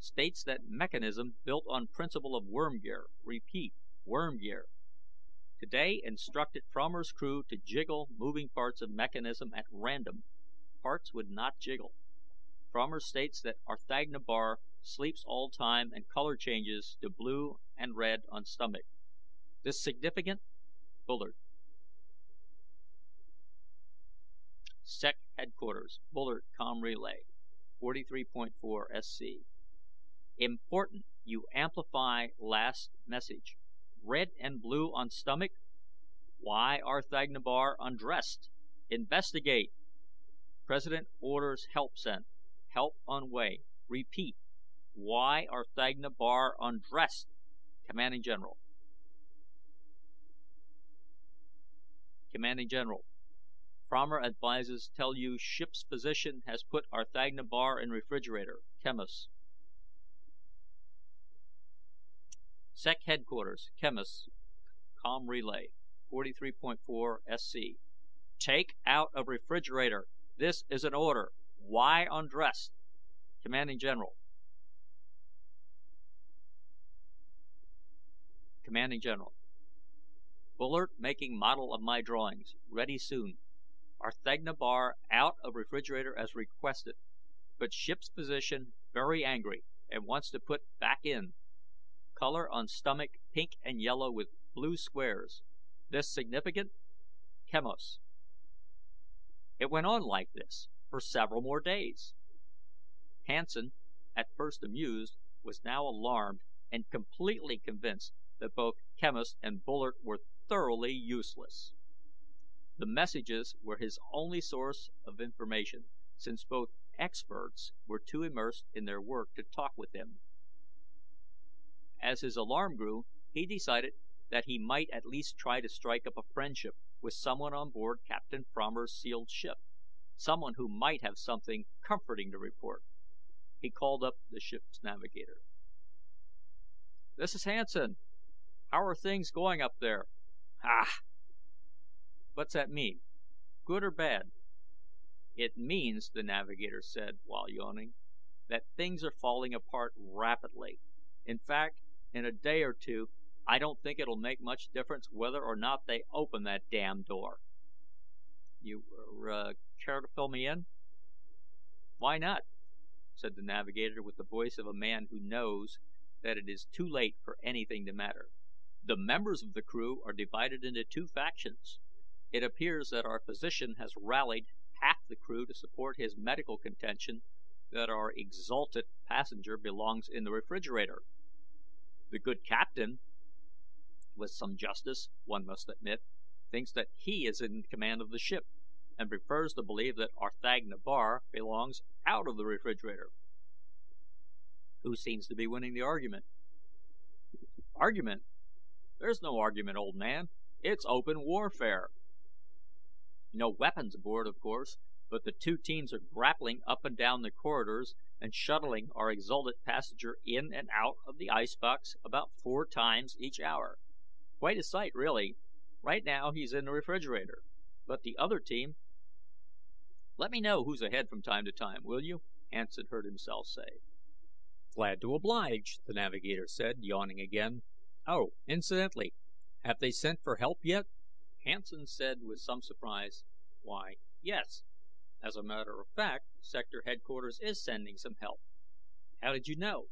states that mechanism built on principle of worm gear. Repeat, worm gear. Today instructed Fromer's crew to jiggle moving parts of mechanism at random. Parts would not jiggle. Fromer states that Arthagna Bar sleeps all time and color changes to blue and red on stomach. This significant? Bullard. Sec Headquarters, Bullard Com Relay, 43.4 SC. Important, you amplify last message. Red and blue on stomach? Why Arthagna Bar undressed? Investigate. President orders help sent. Help on way. Repeat. Why Arthagna Bar undressed? Commanding General. Commanding General. Fromer advises tell you ship's physician has put Arthagna Bar in refrigerator. Chemist. Sec Headquarters, Chemist, Com Relay, 43.4 SC. Take out of refrigerator. This is an order. Why undressed? Commanding General. Commanding General. Bullard making model of my drawings. Ready soon. Arthagna Bar out of refrigerator as requested, but ship's physician very angry and wants to put back in. Color on stomach pink and yellow with blue squares. This significant? Chemos. It went on like this for several more days. Hansen, at first amused, was now alarmed and completely convinced that both Chemist and Bullard were thoroughly useless. The messages were his only source of information, since both experts were too immersed in their work to talk with him. As his alarm grew, he decided that he might at least try to strike up a friendship with someone on board Captain Fromer's sealed ship, someone who might have something comforting to report. He called up the ship's navigator. "This is Hansen. How are things going up there?" "Ah! What's that mean? Good or bad?" "It means," the navigator said while yawning, "that things are falling apart rapidly. In fact, in a day or two, I don't think it'll make much difference whether or not they open that damn door." "You, care to fill me in?" "Why not?" said the navigator with the voice of a man who knows that it is too late for anything to matter. "The members of the crew are divided into two factions. It appears that our physician has rallied half the crew to support his medical contention that our exalted passenger belongs in the refrigerator. The good captain, with some justice, one must admit, thinks that he is in command of the ship, and prefers to believe that Arthagna Bar belongs out of the refrigerator." "Who seems to be winning the argument?" "Argument? There's no argument, old man. It's open warfare. No weapons aboard, of course, but the two teams are grappling up and down the corridors and shuttling our exalted passenger in and out of the icebox about 4 times each hour. Quite a sight, really. Right now he's in the refrigerator, but the other team—" "Let me know who's ahead from time to time, will you?" Hansen heard himself say. "Glad to oblige," the navigator said, yawning again. "Oh, incidentally, have they sent for help yet?" Hansen said with some surprise, "Why, yes. As a matter of fact, Sector Headquarters is sending some help. How did you know?"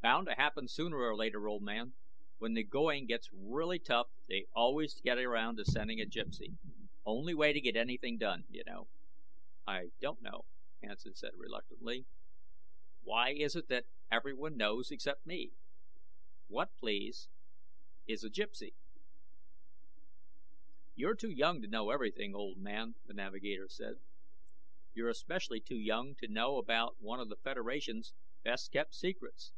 "Bound to happen sooner or later, old man. When the going gets really tough, they always get around to sending a gypsy. Only way to get anything done, you know." "I don't know," Hansen said reluctantly. "Why is it that everyone knows except me? What, please, is a gypsy?" "You're too young to know everything, old man," the navigator said. "You're especially too young to know about one of the Federation's best kept secrets.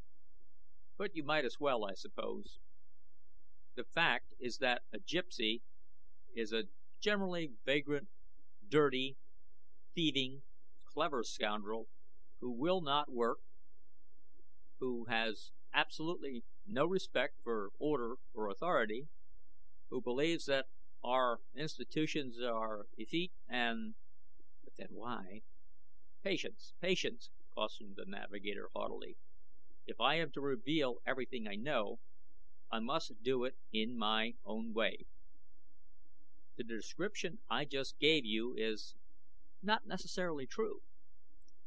But you might as well, I suppose. The fact is that a gypsy is a generally vagrant, dirty, thieving, clever scoundrel who will not work, who has absolutely no respect for order or authority, who believes that our institutions are effete and—" "But then why—" "Patience, patience," cautioned the navigator haughtily. "If I am to reveal everything I know, I must do it in my own way. The description I just gave you is not necessarily true.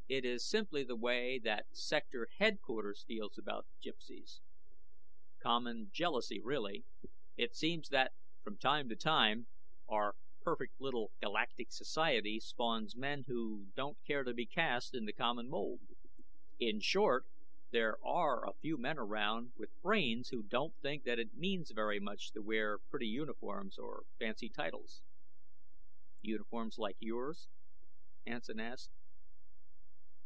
It is simply the way that Sector Headquarters feels about gypsies. Common jealousy, really. It seems that, from time to time, our perfect little galactic society spawns men who don't care to be cast in the common mold. In short, there are a few men around with brains who don't think that it means very much to wear pretty uniforms or fancy titles." "Uniforms like yours?" Hansen asked.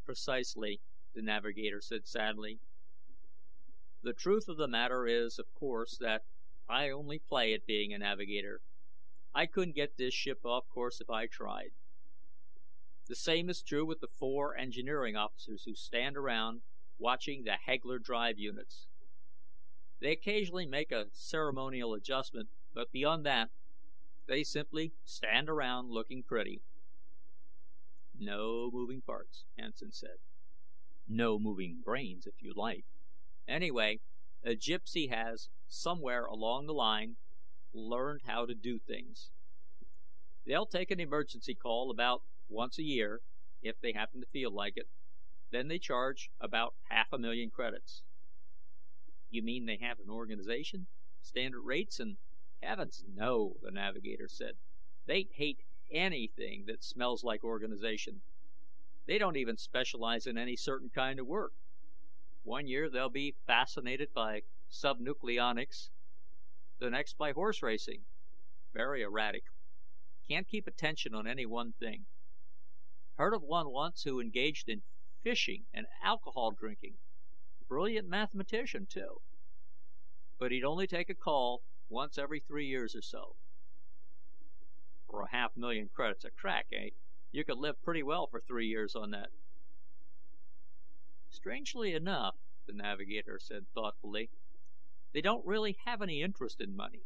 "Precisely," the navigator said sadly. "The truth of the matter is, of course, that I only play at being a navigator. I couldn't get this ship off course if I tried. The same is true with the 4 engineering officers who stand around watching the Hegler drive units. They occasionally make a ceremonial adjustment, but beyond that, they simply stand around looking pretty." "No moving parts," Hansen said. "No moving brains, if you like. Anyway, a gypsy has, somewhere along the line, learned how to do things. They'll take an emergency call about once a year, if they happen to feel like it. Then they charge about 500,000 credits." "You mean they have an organization? Standard rates and—" "Heavens, no," the navigator said. "They hate anything that smells like organization. They don't even specialize in any certain kind of work. One year they'll be fascinated by subnucleonics, the next by horse racing. Very erratic. Can't keep attention on any one thing. Heard of one once who engaged in fishing and alcohol drinking. Brilliant mathematician, too. But he'd only take a call once every 3 years or so." "For 500,000 credits a crack, eh? You could live pretty well for 3 years on that." "Strangely enough," the navigator said thoughtfully, "they don't really have any interest in money.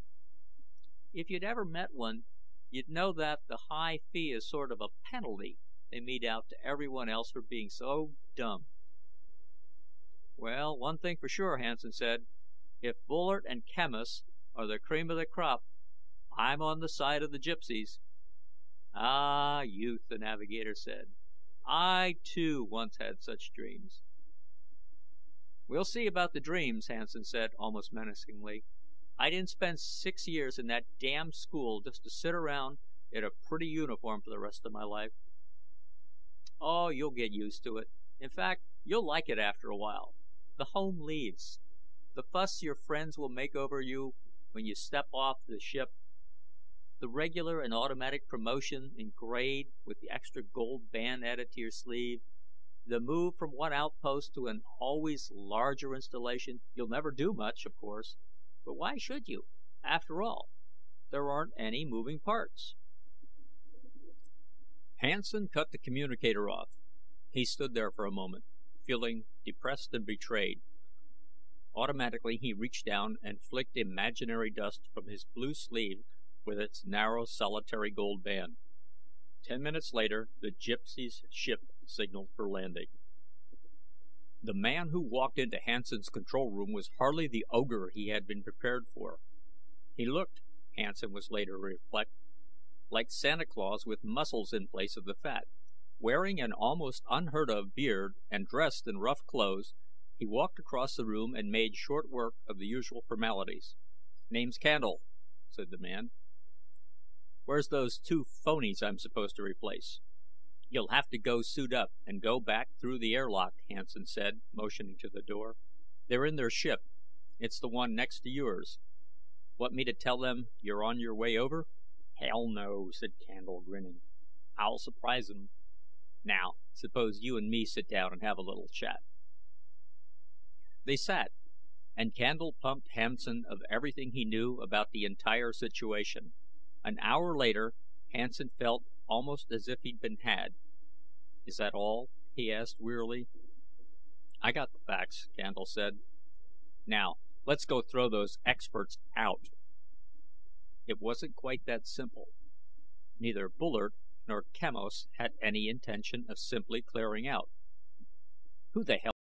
If you'd ever met one, you'd know that the high fee is sort of a penalty they mete out to everyone else for being so dumb." "Well, one thing for sure," Hansen said. "If Bullard and Quemos are the cream of the crop, I'm on the side of the gypsies." "Ah, youth," the navigator said. "I, too, once had such dreams." "We'll see about the dreams," Hansen said, almost menacingly. "I didn't spend 6 years in that damn school just to sit around in a pretty uniform for the rest of my life." "Oh, you'll get used to it. In fact, you'll like it after a while. The home leaves. The fuss your friends will make over you when you step off the ship. The regular and automatic promotion in grade with the extra gold band added to your sleeve. The move from one outpost to an always larger installation. You'll never do much, of course. But why should you? After all, there aren't any moving parts." Hansen cut the communicator off. He stood there for a moment, feeling depressed and betrayed. Automatically, he reached down and flicked imaginary dust from his blue sleeve with its narrow, solitary gold band. 10 minutes later, the Gypsy's ship signaled for landing. The man who walked into Hansen's control room was hardly the ogre he had been prepared for. He looked, Hansen was later to reflect, like Santa Claus with muscles in place of the fat. Wearing an almost unheard of beard and dressed in rough clothes, he walked across the room and made short work of the usual formalities. "Name's Candle," said the man. "Where's those 2 phonies I'm supposed to replace?" "You'll have to go suit up and go back through the airlock," Hansen said, motioning to the door. "They're in their ship. It's the one next to yours. Want me to tell them you're on your way over?" "Hell no," said Candle, grinning. "I'll surprise 'em. Now, suppose you and me sit down and have a little chat." They sat, and Candle pumped Hansen of everything he knew about the entire situation. An hour later, Hansen felt almost as if he'd been had. "Is that all?" he asked wearily. "I got the facts," Candle said. "Now, let's go throw those experts out." It wasn't quite that simple. Neither Bullard nor Quemos had any intention of simply clearing out. Who the hell